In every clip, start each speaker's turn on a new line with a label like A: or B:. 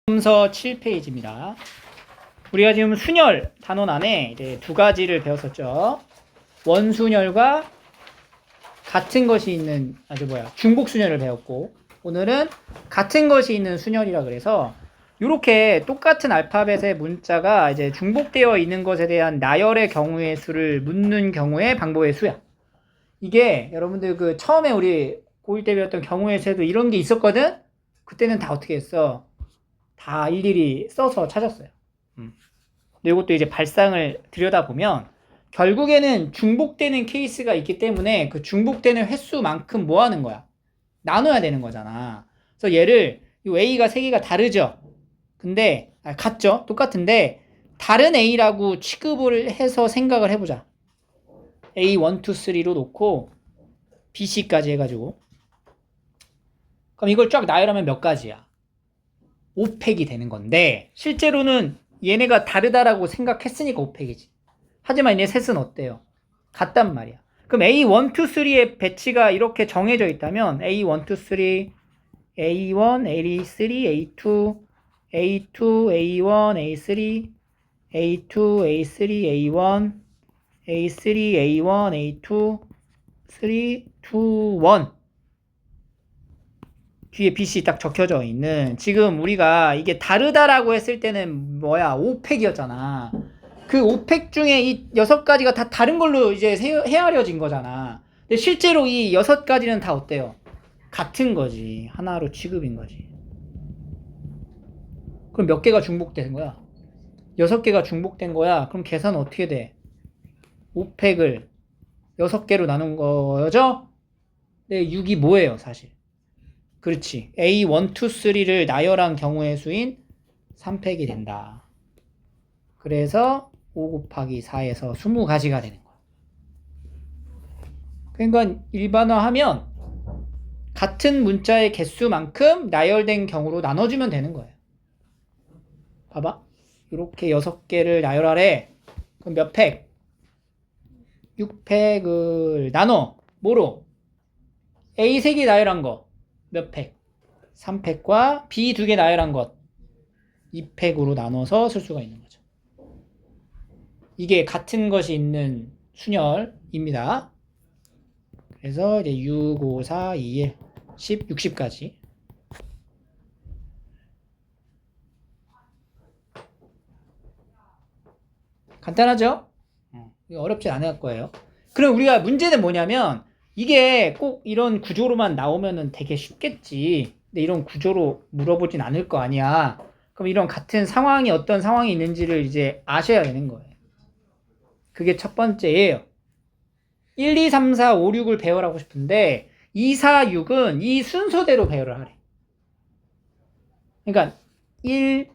A: 서 7페이지입니다. 우리가 지금 순열 단원 안에 이제 두 가지를 배웠었죠. 원순열과 같은 것이 있는 중복순열을 배웠고, 오늘은 같은 것이 있는 순열이라 그래서 이렇게 똑같은 알파벳의 문자가 이제 중복되어 있는 것에 대한 나열의 경우의 수를 묻는 경우의 방법의 수야. 이게 여러분들 그 처음에 우리 고1 때 배웠던 경우의 수에도 이런 게 있었거든. 그때는 다 어떻게 했어? 다 일일이 써서 찾았어요. 근데 이것도 이제 발상을 들여다보면 결국에는 중복되는 케이스가 있기 때문에 그 중복되는 횟수만큼 뭐 하는 거야? 나눠야 되는 거잖아. 그래서 얘를 이 A가 세 개가 다르죠? 근데 같죠? 똑같은데 다른 A라고 취급을 해서 생각을 해보자. A 1, 2, 3로 놓고 B, C까지 해가지고 그럼 이걸 쫙 나열하면 몇 가지야? 5팩이 되는 건데 실제로는 얘네가 다르다라고 생각했으니까 5팩이지. 하지만 얘네 셋은 어때요? 같단 말이야. 그럼 A1, 2, 3의 배치가 이렇게 정해져 있다면 A1, 2, 3, A1, A3, A2, A2, A1, A3, A2, A3, A1, A3, A1, A2, 3, 2, 1 뒤에 BC 딱 적혀져 있는, 지금 우리가 이게 다르다라고 했을 때는 뭐야? 5팩이었잖아. 그 5팩 중에 이 6가지가 다 다른 걸로 이제 헤아려진 거잖아. 근데 실제로 이 6가지는 다 어때요? 같은 거지. 하나로 취급인 거지. 그럼 몇 개가 중복된 거야? 6개가 중복된 거야. 그럼 계산 어떻게 돼? 5팩을 6개로 나눈 거죠? 근데 6이 뭐예요, 사실? 그렇지. A, 1, 2, 3를 나열한 경우의 수인 3팩이 된다. 그래서 5 곱하기 4에서 20가지가 되는 거야. 그러니까 일반화하면 같은 문자의 개수만큼 나열된 경우로 나눠주면 되는 거예요. 봐봐. 이렇게 6개를 나열하래. 그럼 몇 팩? 6팩을 나눠. 뭐로? A 3개 나열한 거. 몇 팩? 3팩과 B 2개 나열한 것 2팩으로 나눠서 쓸 수가 있는 거죠. 이게 같은 것이 있는 순열입니다. 그래서 이제 6, 5, 4, 2, 1, 10, 60까지. 간단하죠? 이거 어렵지 않을 거예요. 그럼 우리가 문제는 뭐냐면 이게 꼭 이런 구조로만 나오면은 되게 쉽겠지. 근데 이런 구조로 물어보진 않을 거 아니야. 그럼 이런 같은 상황이 어떤 상황이 있는지를 이제 아셔야 되는 거예요. 그게 첫 번째예요. 1, 2, 3, 4, 5, 6을 배열하고 싶은데 2, 4, 6은 이 순서대로 배열을 하래. 그러니까 2,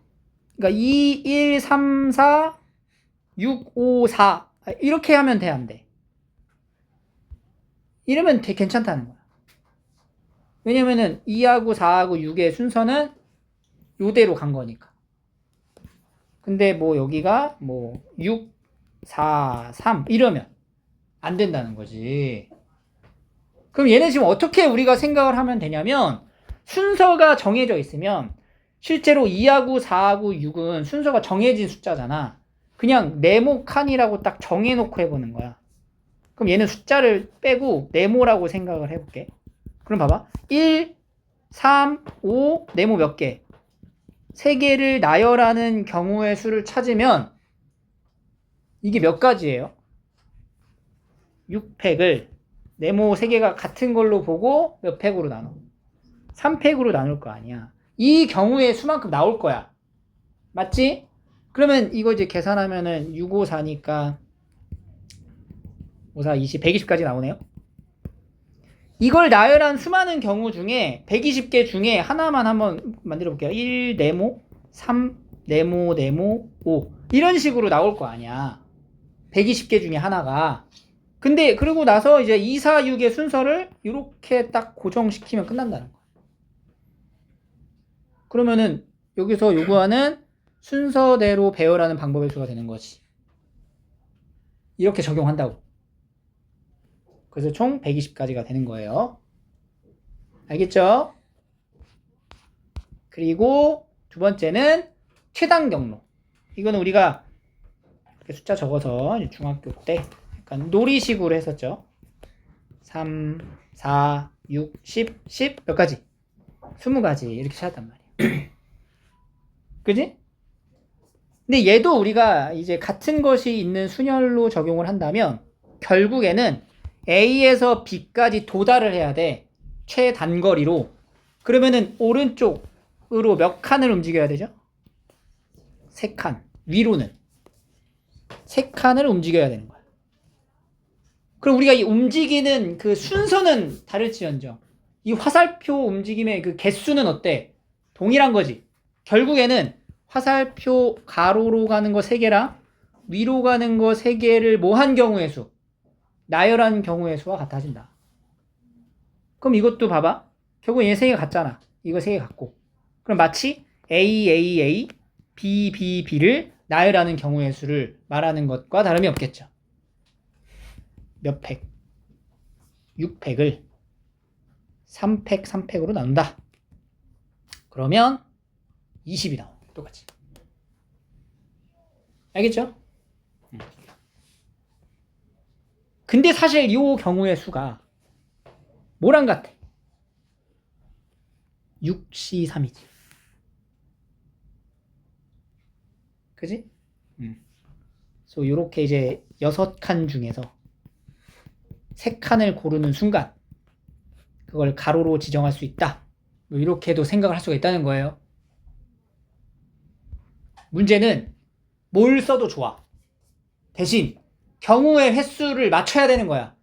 A: 1, 3, 4, 6, 5, 4 이렇게 하면 돼, 안 돼? 이러면 되게 괜찮다는 거야. 왜냐면은 2하고 4하고 6의 순서는 요대로 간 거니까. 근데 뭐 여기가 뭐 6, 4, 3 이러면 안 된다는 거지. 그럼 얘는 지금 어떻게 우리가 생각을 하면 되냐면 순서가 정해져 있으면 실제로 2하고 4하고 6은 순서가 정해진 숫자잖아. 그냥 네모 칸이라고 딱 정해놓고 해보는 거야. 그럼 얘는 숫자를 빼고 네모라고 생각을 해볼게. 그럼 봐봐. 1, 3, 5, 네모 몇 개? 3개를 나열하는 경우의 수를 찾으면 이게 몇 가지예요? 6팩을 네모 3개가 같은 걸로 보고 몇 팩으로 나눠? 3팩으로 나눌 거 아니야. 이 경우의 수만큼 나올 거야. 맞지? 그러면 이거 이제 계산하면은 6, 5, 4니까 5, 4, 20, 120까지 나오네요. 이걸 나열한 수많은 경우 중에 120개 중에 하나만 한번 만들어 볼게요. 1 네모, 3 네모, 네모, 5 이런 식으로 나올 거 아니야. 120개 중에 하나가. 근데 그러고 나서 이제 2, 4, 6의 순서를 이렇게 딱 고정시키면 끝난다는 거야. 그러면은 여기서 요구하는 순서대로 배열하는 방법의 수가 되는 거지. 이렇게 적용한다고. 그래서 총 120가지가 되는 거예요. 알겠죠? 그리고 두 번째는 최단 경로. 이거는 우리가 이렇게 숫자 적어서 중학교 때 약간 놀이식으로 했었죠. 3, 4, 6, 10, 10 몇 가지? 20가지 이렇게 찾았단 말이에요. 그지? 근데 얘도 우리가 이제 같은 것이 있는 순열로 적용을 한다면 결국에는 A에서 B까지 도달을 해야 돼. 최단거리로. 그러면은 오른쪽으로 몇 칸을 움직여야 되죠? 3칸. 위로는 3칸을 움직여야 되는 거야. 그럼 우리가 이 움직이는 그 순서는 다를지언정 이 화살표 움직임의 그 개수는 어때? 동일한 거지. 결국에는 화살표 가로로 가는 거 3개랑 위로 가는 거 3개를 뭐한 경우의 수? 나열한 경우의 수와 같아진다. 그럼 이것도 봐봐. 결국 얘 3개 같잖아. 이거 3개 같고. 그럼 마치 A, A, A, B, B, B를 나열하는 경우의 수를 말하는 것과 다름이 없겠죠. 몇 팩? 6팩을 3팩, 3팩으로 나눈다. 그러면 20이 나와. 똑같이. 알겠죠? 근데 사실 이 경우의 수가 뭐랑 같아? 6C 3이지. 그지? 그래서 요렇게 이제 6칸 중에서 3칸을 고르는 순간 그걸 가로로 지정할 수 있다. 뭐 이렇게도 생각을 할 수가 있다는 거예요. 문제는 뭘 써도 좋아. 대신 경우의 횟수를 맞춰야 되는 거야.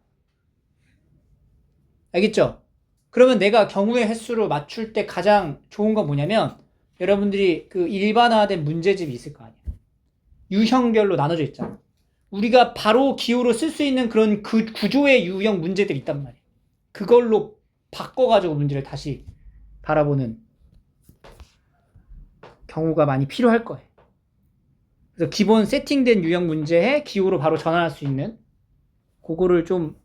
A: 알겠죠? 그러면 내가 경우의 횟수로 맞출 때 가장 좋은 건 뭐냐면 여러분들이 그 일반화된 문제집이 있을 거 아니에요. 유형별로 나눠져 있잖아. 우리가 바로 기호로 쓸 수 있는 그런 그 구조의 유형 문제들이 있단 말이에요. 그걸로 바꿔가지고 문제를 다시 바라보는 경우가 많이 필요할 거예요. 그래서 기본 세팅된 유형 문제에 기호로 바로 전환할 수 있는 그거를 좀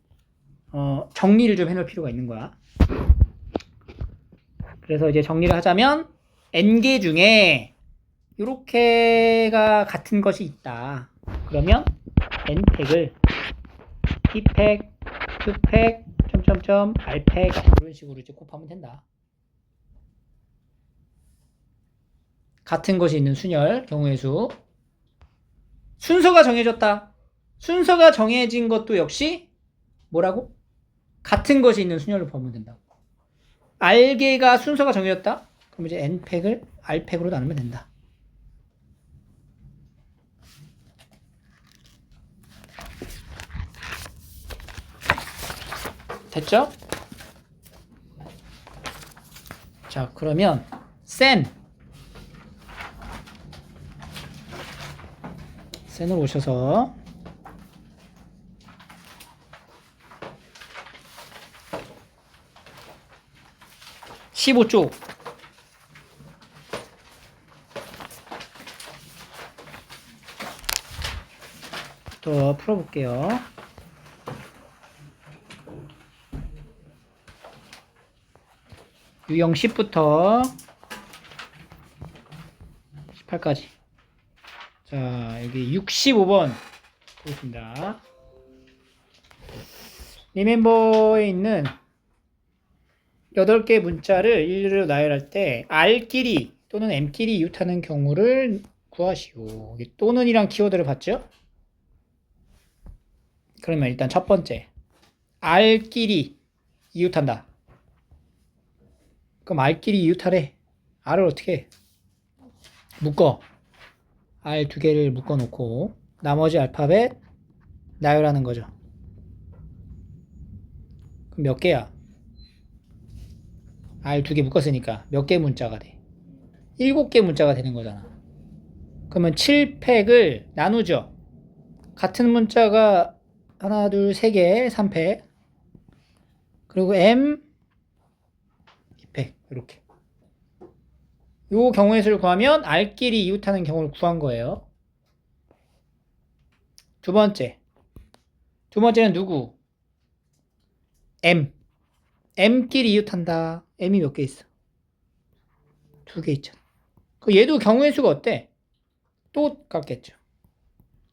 A: 정리를 좀 해놓을 필요가 있는 거야. 그래서 이제 정리를 하자면 n개 중에 이렇게가 같은 것이 있다. 그러면 n팩을 p팩, q팩, 점점점 r팩 이런 식으로 이제 곱하면 된다. 같은 것이 있는 순열 경우의 수. 순서가 정해졌다. 순서가 정해진 것도 역시 뭐라고? 같은 것이 있는 순열로 보면 된다고. R개가 순서가 정해졌다. 그럼 이제 N팩을 R팩으로 나누면 된다. 됐죠? 자, 그러면 센으로 오셔서 15쪽 더 풀어볼게요. 유형 10부터 18까지. 자, 여기 65번 보겠습니다. 리멤버에 있는 8개의 문자를 일일이 나열할 때 R끼리 또는 M끼리 이웃하는 경우를 구하시오. 또는이란 키워드를 봤죠? 그러면 일단 첫 번째 R끼리 이웃한다. 그럼 R끼리 이웃하래. R을 어떻게 해? 묶어. R 2개를 묶어 놓고 나머지 알파벳 나열하는 거죠. 그럼 몇 개야? R 2개 묶었으니까 몇 개 문자가 돼? 7개 문자가 되는 거잖아. 그러면 7팩을 나누죠. 같은 문자가 하나, 둘, 3개, 3팩. 그리고 M 2팩 이렇게. 요 경우의 수를 구하면 R끼리 이웃하는 경우를 구한 거예요. 두 번째는 누구? M. M끼리 이웃한다. M이 몇 개 있어? 2개 있잖아. 그 얘도 경우의 수가 어때? 또 같겠죠.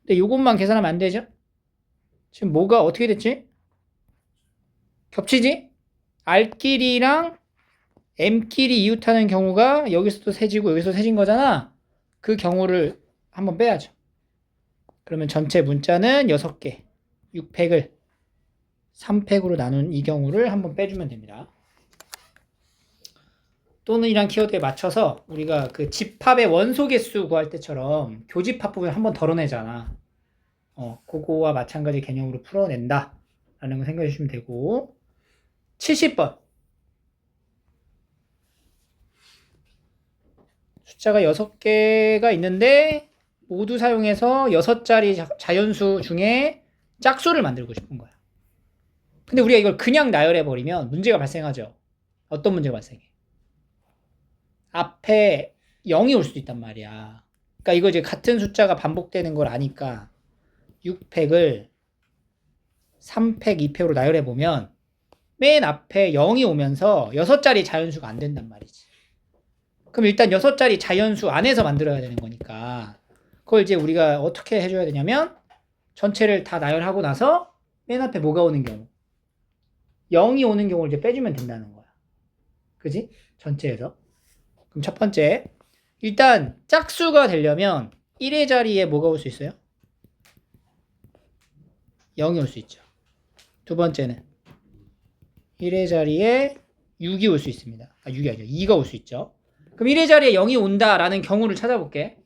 A: 근데 이것만 계산하면 안 되죠? 지금 뭐가 어떻게 됐지? 겹치지? R끼리랑 M끼리 이웃하는 경우가 여기서도 세지고 여기서 세진 거잖아. 그 경우를 한번 빼야죠. 그러면 전체 문자는 6개, 6팩을 3팩으로 나눈 이 경우를 한번 빼주면 됩니다. 또는 이란 키워드에 맞춰서 우리가 그 집합의 원소 개수 구할 때처럼 교집합 부분을 한번 덜어내잖아. 그거와 마찬가지 개념으로 풀어낸다 라는 거 생각해 주시면 되고. 70번 숫자가 6개가 있는데 모두 사용해서 6자리 자연수 중에 짝수를 만들고 싶은 거야. 근데 우리가 이걸 그냥 나열해버리면 문제가 발생하죠. 어떤 문제가 발생해? 앞에 0이 올 수도 있단 말이야. 그러니까 이거 이제 같은 숫자가 반복되는 걸 아니까 6팩을 3팩, 2팩으로 나열해보면 맨 앞에 0이 오면서 6자리 자연수가 안 된단 말이지. 그럼 일단 6자리 자연수 안에서 만들어야 되는 거니까 그걸 이제 우리가 어떻게 해줘야 되냐면 전체를 다 나열하고 나서 맨 앞에 뭐가 오는 경우 0이 오는 경우를 이제 빼주면 된다는 거야. 그지? 전체에서. 그럼 첫 번째 일단 짝수가 되려면 1의 자리에 뭐가 올 수 있어요? 0이 올 수 있죠. 두 번째는 1의 자리에 6이 올 수 있습니다. 6이 아니죠. 2가 올 수 있죠. 그럼 1의 자리에 0이 온다라는 경우를 찾아볼게.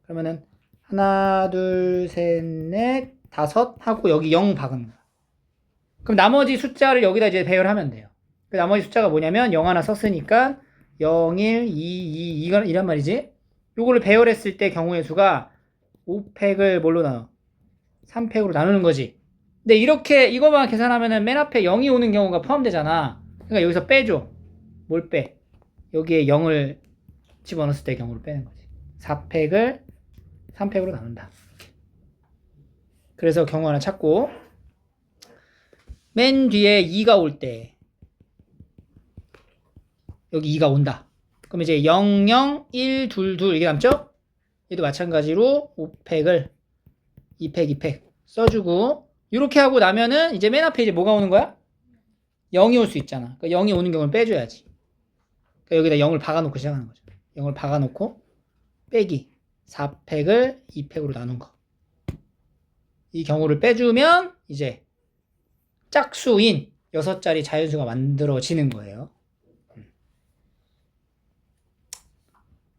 A: 그러면은 하나, 둘, 셋, 넷, 다섯 하고 여기 0 박은 거야. 그럼 나머지 숫자를 여기다 이제 배열하면 돼요. 그 나머지 숫자가 뭐냐면 0 하나 썼으니까 0, 1, 2, 2, 2란 말이지. 요거를 배열했을 때 경우의 수가 5팩을 뭘로 나눠? 3팩으로 나누는 거지. 근데 이렇게 이거만 계산하면은 맨 앞에 0이 오는 경우가 포함되잖아. 그러니까 여기서 빼줘. 뭘 빼? 여기에 0을 집어넣었을 때 경우를 빼는 거지. 4팩을 3팩으로 나눈다. 그래서 경우 하나 찾고 맨 뒤에 2가 올 때 여기 2가 온다. 그럼 이제 0, 0, 1, 2, 2 이게 남죠? 얘도 마찬가지로 5팩을 2팩, 2팩 써주고 이렇게 하고 나면은 이제 맨 앞에 이제 뭐가 오는 거야? 0이 올 수 있잖아. 그러니까 0이 오는 경우를 빼줘야지. 그러니까 여기다 0을 박아놓고 시작하는 거죠. 0을 박아놓고 빼기 4팩을 2팩으로 나눈 거. 이 경우를 빼주면 이제 짝수인 6자리 자연수가 만들어지는 거예요.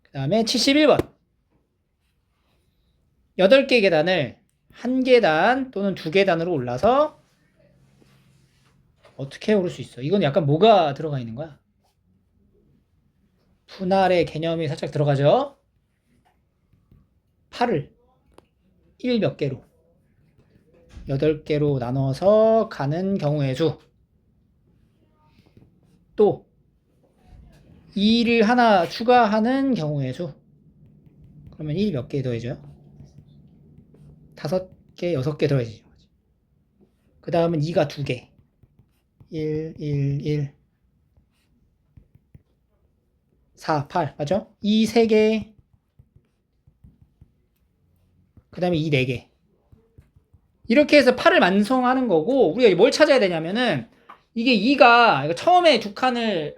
A: 그 다음에 71번 8개 계단을 1계단 또는 2계단으로 올라서 어떻게 오를 수 있어? 이건 약간 뭐가 들어가 있는 거야? 분할의 개념이 살짝 들어가죠? 8을 1 몇 개로 8개로 나눠서 가는 경우의 수. 또 2를 하나 추가하는 경우의 수. 그러면 1이 몇 개 더해져요? 5개, 6개 더해지죠. 그 다음은 2가 2개. 1, 1, 1. 4, 8. 맞죠? 2, 3개. 그 다음에 2, 4개. 이렇게 해서 8을 완성하는 거고, 우리가 뭘 찾아야 되냐면은, 이게 2가 처음에 2칸을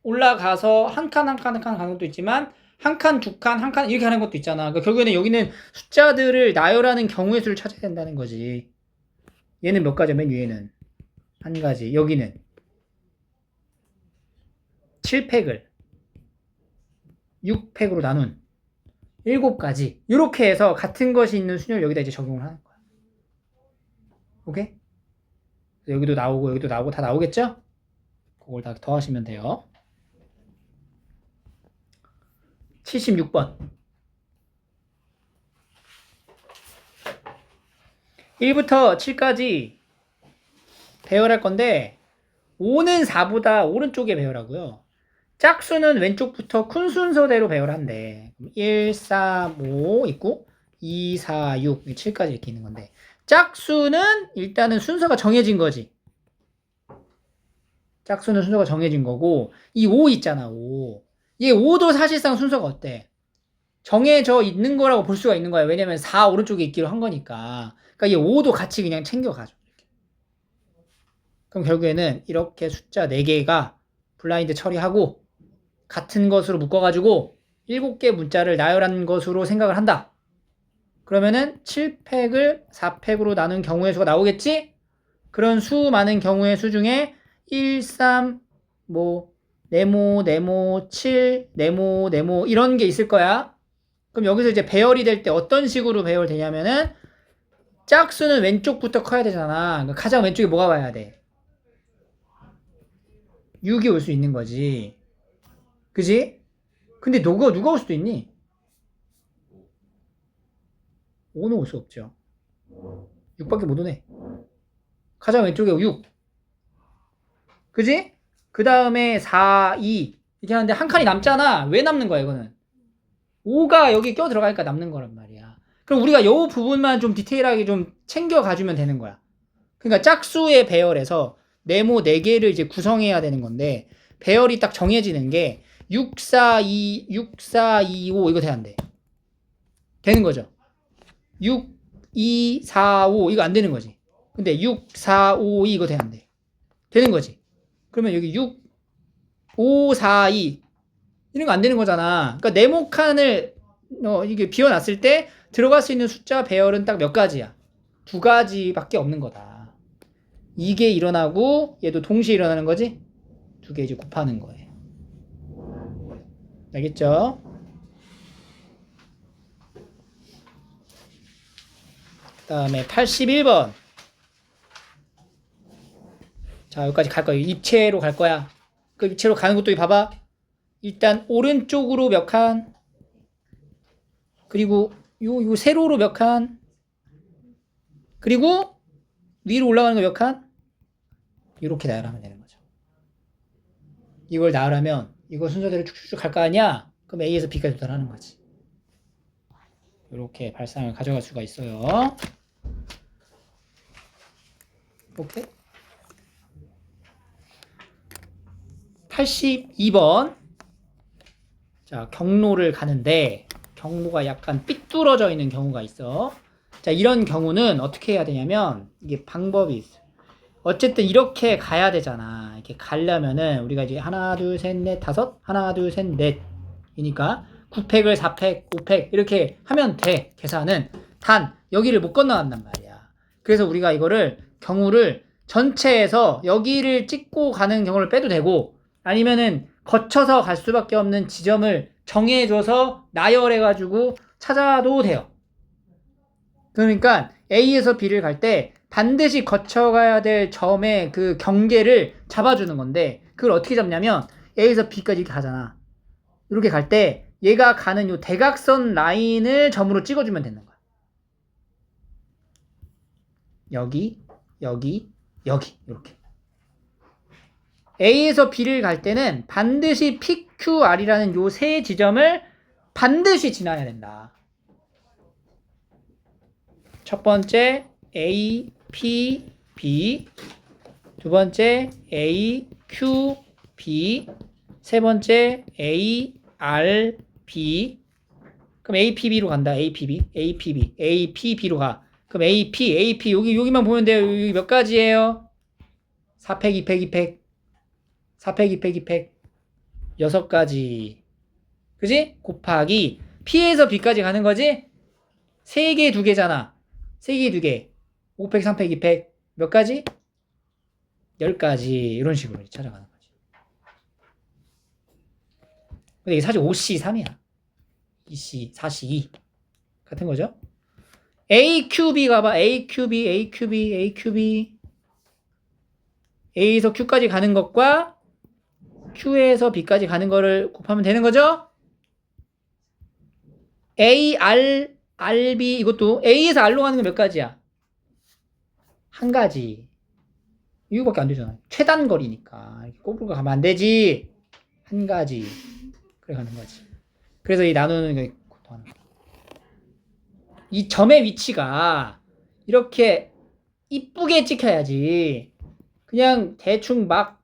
A: 올라가서 한 칸 가는 것도 있지만, 한 칸, 2칸, 한 칸 이렇게 하는 것도 있잖아. 그러니까 결국에는 여기는 숫자들을 나열하는 경우의 수를 찾아야 된다는 거지. 얘는 몇 가지야? 맨 위에는 한 가지. 여기는 7팩을 6팩으로 나눈 7가지. 이렇게 해서 같은 것이 있는 순위를 여기다 이제 적용을 하는 거야. 오케이? 여기도 나오고 여기도 나오고 다 나오겠죠? 그걸 다 더하시면 돼요. 76번 1부터 7까지 배열할 건데 5는 4보다 오른쪽에 배열하고요. 짝수는 왼쪽부터 큰 순서대로 배열한대. 1, 3, 5 있고 2, 4, 6, 7까지 이렇게 있는 건데 짝수는 일단은 순서가 정해진 거지. 짝수는 순서가 정해진 거고 이 5 있잖아. 5. 얘 5도 사실상 순서가 어때? 정해져 있는 거라고 볼 수가 있는 거야. 왜냐면 4 오른쪽에 있기로 한 거니까. 그러니까 이 5도 같이 그냥 챙겨가죠. 그럼 결국에는 이렇게 숫자 4개가 블라인드 처리하고 같은 것으로 묶어가지고 7개 문자를 나열한 것으로 생각을 한다. 그러면은 7팩을 4팩으로 나눈 경우의 수가 나오겠지? 그런 수 많은 경우의 수 중에 1, 3, 네모, 7, 네모 이런 게 있을 거야. 그럼 여기서 이제 배열이 될 때 어떤 식으로 배열되냐면은 짝수는 왼쪽부터 커야 되잖아. 그러니까 가장 왼쪽에 뭐가 와야 돼? 6이 올 수 있는 거지. 그지? 근데 누가 올 수도 있니? 5는 올 수 없죠. 6밖에 못 오네. 가장 왼쪽에 6. 그지? 그 다음에 4, 2. 이렇게 하는데 한 칸이 남잖아. 왜 남는 거야, 이거는? 5가 여기 껴 들어가니까 남는 거란 말이야. 그럼 우리가 이 부분만 좀 디테일하게 좀 챙겨 가주면 되는 거야. 그러니까 짝수의 배열에서 네모 4개를 이제 구성해야 되는 건데, 배열이 딱 정해지는 게 6, 4, 2, 5 이거 돼야 안 돼. 되는 거죠. 6, 2, 4, 5 이거 안 되는 거지. 근데 6, 4, 5, 2 이거 돼야 안 돼. 되는 거지. 그러면 여기 6, 5, 4, 2 이런 거 안 되는 거잖아. 그러니까 네모칸을 이게 비워놨을 때 들어갈 수 있는 숫자 배열은 딱 몇 가지야? 2가지밖에 없는 거다. 이게 일어나고 얘도 동시에 일어나는 거지? 2개 이제 곱하는 거예요. 알겠죠? 그 다음에 81번. 자, 여기까지 갈 거야. 입체로 갈 거야. 그 입체로 가는 것도 봐봐. 일단 오른쪽으로 몇 칸, 그리고 요 세로로 몇 칸, 그리고 위로 올라가는 거 몇 칸? 이렇게 나열하면 되는 거죠. 이걸 나열하면 이거 순서대로 쭉쭉쭉 갈 거 아니야? 그럼 A에서 B까지 도달하는 거지. 이렇게 발상을 가져갈 수가 있어요. 오케이. 82번. 자, 경로를 가는데 경로가 약간 삐뚤어져 있는 경우가 있어. 자, 이런 경우는 어떻게 해야 되냐면 이게 방법이 있어. 어쨌든 이렇게 가야 되잖아. 이렇게 가려면은 우리가 이제 하나, 둘, 셋, 넷, 다섯, 하나, 둘, 셋, 넷이니까 9팩을 4팩, 5팩 이렇게 하면 돼. 계산은 단 여기를 못 건너간단 말이야. 그래서 우리가 이거를 경우를 전체에서 여기를 찍고 가는 경우를 빼도 되고 아니면은 거쳐서 갈 수밖에 없는 지점을 정해줘서 나열해가지고 찾아도 돼요. 그러니까 A에서 B를 갈 때 반드시 거쳐가야 될 점의 그 경계를 잡아주는 건데 그걸 어떻게 잡냐면 A에서 B까지 이렇게 가잖아. 이렇게 갈 때 얘가 가는 요 대각선 라인을 점으로 찍어주면 되는 거야. 여기 이렇게. A에서 B를 갈 때는 반드시 PQR이라는 요 세 지점을 반드시 지나야 된다. 첫 번째 A, P, B, 두 번째 A, Q, B, 세 번째 A, R, B. 그럼 A, P, B로 간다. A, P, B, A, P, B, A, P, B로 가. 그럼 A, P 여기만 보면 돼요. 여기 몇 가지예요? 4팩, 2팩, 2팩. 4팩, 2팩, 2팩. 6가지. 그지? 곱하기 P에서 B까지 가는 거지? 3개, 2개잖아. 3개, 2개. 5팩, 3팩, 2팩. 몇 가지? 10가지. 이런 식으로 찾아가는 거지. 근데 이게 사실 5C3이야. 2C, 4C, 2. 같은 거죠? AQB 가봐. AQB, AQB, AQB. A에서 Q까지 가는 것과 Q에서 B까지 가는 거를 곱하면 되는 거죠? AR, RB 이것도 A에서 R로 가는 게 몇 가지야? 한 가지. 이거밖에 안 되잖아. 최단 거리니까. 이렇게 꼬부가 가면 안 되지. 한 가지. 그래 가는 거지. 그래서 이 나누는 게 이 점의 위치가 이렇게 이쁘게 찍혀야지. 그냥 대충 막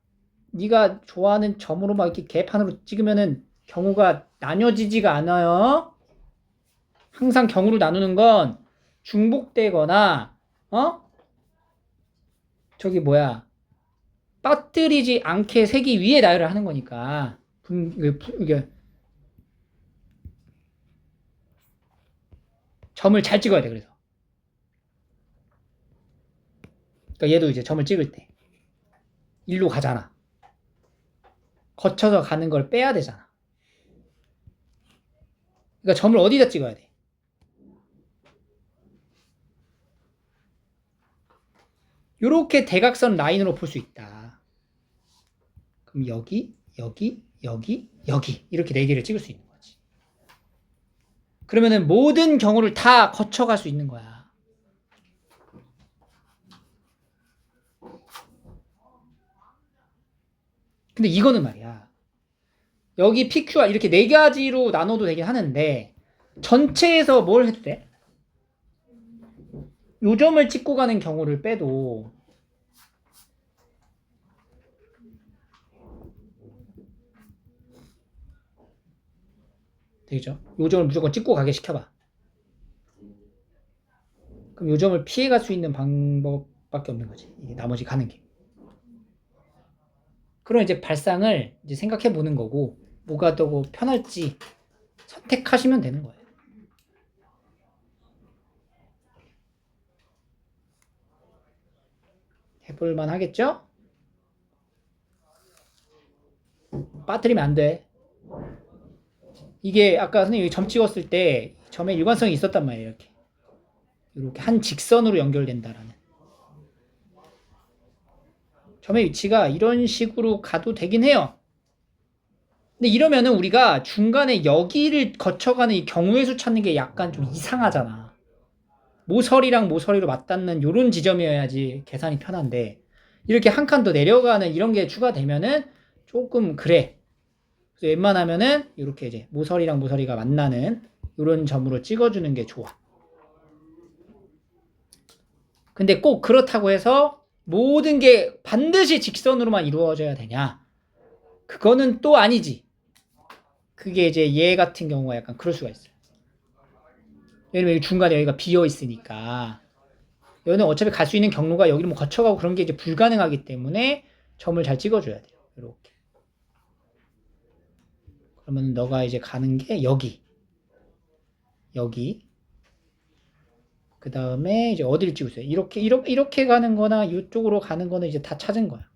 A: 네가 좋아하는 점으로 막 이렇게 개판으로 찍으면은 경우가 나뉘어지지가 않아요. 항상 경우를 나누는 건 중복되거나 저기 뭐야 빠뜨리지 않게 세기 위해 나열을 하는 거니까 이게 점을 잘 찍어야 돼. 그래서 그러니까 얘도 이제 점을 찍을 때 일로 가잖아. 거쳐서 가는 걸 빼야 되잖아. 그러니까 점을 어디다 찍어야 돼? 요렇게 대각선 라인으로 볼 수 있다. 그럼 여기, 여기, 여기, 여기 이렇게 4개를 찍을 수 있는 거지. 그러면은 모든 경우를 다 거쳐갈 수 있는 거야. 근데 이거는 말이야. 여기 PQR 이렇게 4가지로 나눠도 되긴 하는데 전체에서 뭘 해도 돼? 요점을 찍고 가는 경우를 빼도 되죠? 요점을 무조건 찍고 가게 시켜봐. 그럼 요점을 피해갈 수 있는 방법밖에 없는 거지. 이게 나머지 가는 게. 그럼 이제 발상을 이제 생각해 보는 거고 뭐가 더 편할지 선택하시면 되는 거예요. 해볼만 하겠죠? 빠뜨리면 안 돼. 이게 아까 선생님이 점 찍었을 때 점에 일관성이 있었단 말이에요. 이렇게 한 직선으로 연결된다라는. 점의 위치가 이런 식으로 가도 되긴 해요. 근데 이러면은 우리가 중간에 여기를 거쳐가는 이 경우의 수 찾는 게 약간 좀 이상하잖아. 모서리랑 모서리로 맞닿는 이런 지점이어야지 계산이 편한데 이렇게 한 칸 더 내려가는 이런 게 추가되면은 조금 그래. 그래서 웬만하면은 이렇게 이제 모서리랑 모서리가 만나는 이런 점으로 찍어주는 게 좋아. 근데 꼭 그렇다고 해서 모든 게 반드시 직선으로만 이루어져야 되냐? 그거는 또 아니지. 그게 이제 얘 같은 경우가 약간 그럴 수가 있어요. 왜냐면 중간에 여기가 비어 있으니까. 여기는 어차피 갈 수 있는 경로가 여기를 뭐 거쳐가고 그런 게 이제 불가능하기 때문에 점을 잘 찍어줘야 돼요. 이렇게. 그러면 너가 이제 가는 게 여기. 그 다음에 이제 어디를 찍으세요? 이렇게 가는 거나 이쪽으로 가는 거는 이제 다 찾은 거야.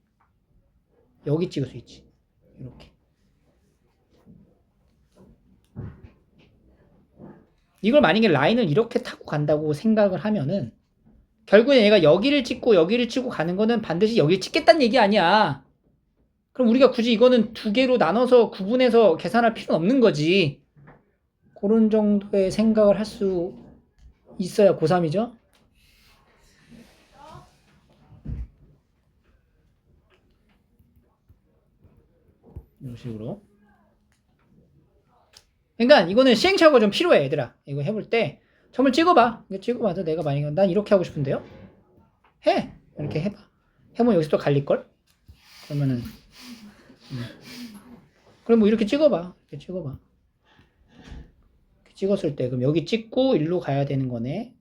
A: 여기 찍을 수 있지. 이렇게. 이걸 만약에 라인을 이렇게 타고 간다고 생각을 하면은 결국엔 얘가 여기를 찍고 가는 거는 반드시 여기를 찍겠다는 얘기 아니야. 그럼 우리가 굳이 이거는 2개로 나눠서 구분해서 계산할 필요는 없는 거지. 그런 정도의 생각을 할 수 있어야 고3이죠. 이런 식으로. 그러니까 이거는 시행착오가 좀 필요해, 얘들아. 이거 해볼 때 점을 찍어봐. 이거 찍어봐서 내가 만약에 난 이렇게 하고 싶은데요. 해. 이렇게 해봐. 해보면 여기서 또 갈릴걸? 그러면은 그럼 뭐 이렇게 찍어봐. 이렇게 찍어봐. 이렇게 찍었을 때 그럼 여기 찍고 일로 가야 되는 거네.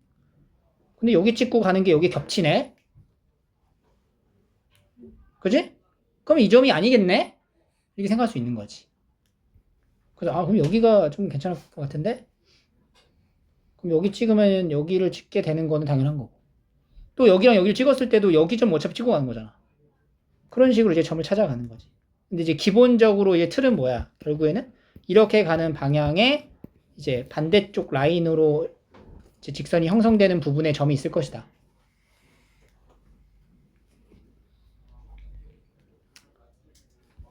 A: 근데 여기 찍고 가는 게 여기 겹치네. 그지? 그럼 이 점이 아니겠네? 이렇게 생각할 수 있는 거지. 그래서 그럼 여기가 좀 괜찮을 것 같은데? 그럼 여기 찍으면 여기를 찍게 되는 거는 당연한 거고. 또 여기랑 여기를 찍었을 때도 여기 점 어차피 찍고 가는 거잖아. 그런 식으로 이제 점을 찾아가는 거지. 근데 이제 기본적으로 이제 틀은 뭐야? 결국에는 이렇게 가는 방향에 이제 반대쪽 라인으로 이제 직선이 형성되는 부분에 점이 있을 것이다.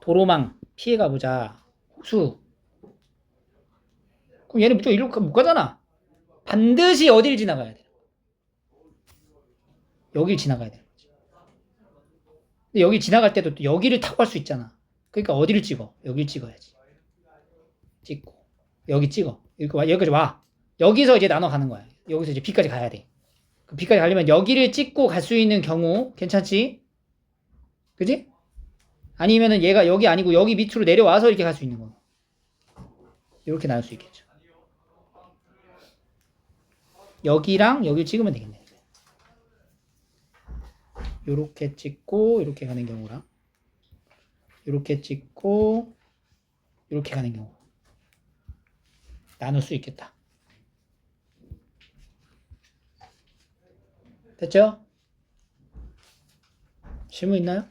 A: 도로망 피해가 보자. 호수. 그럼 얘는 무조건 이리로 못 가잖아. 반드시 어디를 지나가야 돼? 여길 지나가야 돼. 근데 여기 지나갈 때도 또 여기를 타고 갈 수 있잖아. 그러니까 어디를 찍어? 여길 찍어야지. 찍고 여기 찍어. 여기까지 와. 여기서 이제 나눠 가는 거야. 여기서 이제 B까지 가야 돼. 그 B까지 가려면 여기를 찍고 갈 수 있는 경우 괜찮지? 그지? 아니면은 얘가 여기 아니고 여기 밑으로 내려와서 이렇게 갈 수 있는 거. 이렇게 나눌 수 있겠죠. 여기랑 여기 찍으면 되겠네. 요렇게 찍고 이렇게 가는 경우랑 요렇게 찍고 이렇게 가는 경우 나눌 수 있겠다. 됐죠? 질문 있나요?